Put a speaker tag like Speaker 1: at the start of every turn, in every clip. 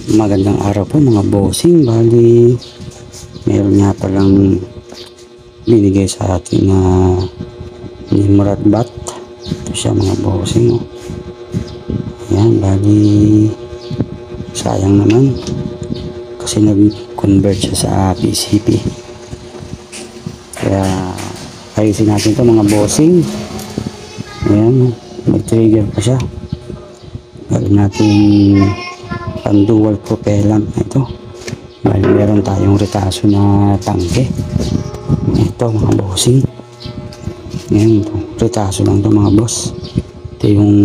Speaker 1: Magandang araw po mga bossing. Bali, meron nga palang binigay sa atin na Nimrod bat. Ito siya mga bossing. Ayan, bali sayang naman kasi nag-convert siya sa PCP. Kaya ayusin natin ito mga bossing. Ayan, mag-trigger pa siya. Gawin natin dual propellant na ito. Bali meron tayong retaso na tangke. Ito mga bossing. Ngayon ito, retaso lang ito mga boss. Ito yung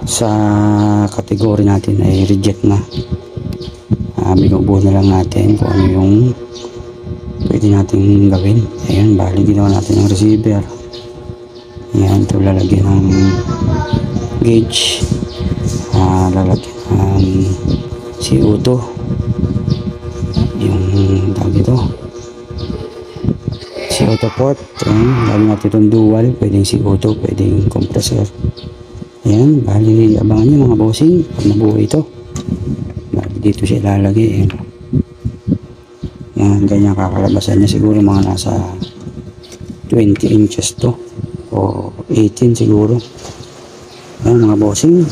Speaker 1: sa kategory natin ay reject na. Binubuo na lang natin kung ano yung pwede natin gawin. Ayan, bali ginawa natin ng receiver. Ayan, ito lalagyan ng gauge. Lalagyan CO2 yung tawag dito CO2 port. Lagyan natin itong dual, pwedeng CO2, pwedeng compressor. Ayan, bali abangan nyo mga bossing pag nabuo ito. Bali dito siya ilalagay. Ayan, ganyan kakalabasan niya, siguro mga nasa 20 inches to o 18 siguro. Ayan mga bossing,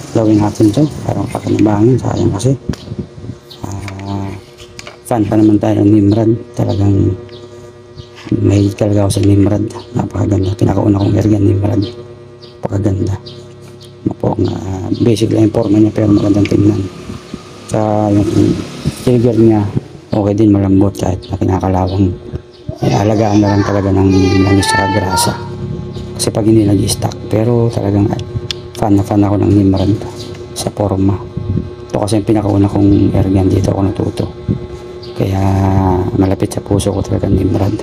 Speaker 1: gawin natin ito parang pakinabangin, sayang kasi fan pa naman tayo ng Nimrod. Talagang may talaga ako sa Nimrod, napakaganda. Pinakauna kong airgun Nimrod, napakaganda. Basic lang yung forma niya pero magandang tingnan. Sa yung trigger niya okay din, malambot kahit na kinakalawang. Alagaan na lang talaga ng langis sa grasa kasi pag hindi nag-stack. Pero talagang fan na fan ako ng Nimrod sa forma. Ito kasi yung pinakauna kong airgun, dito ako natuto. Kaya malapit sa puso ko talaga ng Nimrod.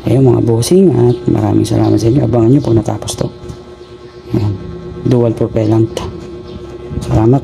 Speaker 1: Ayun mga bossing, at maraming salamat sa inyo. Abangan nyo po natapos to. Ayan, dual propellant. Salamat.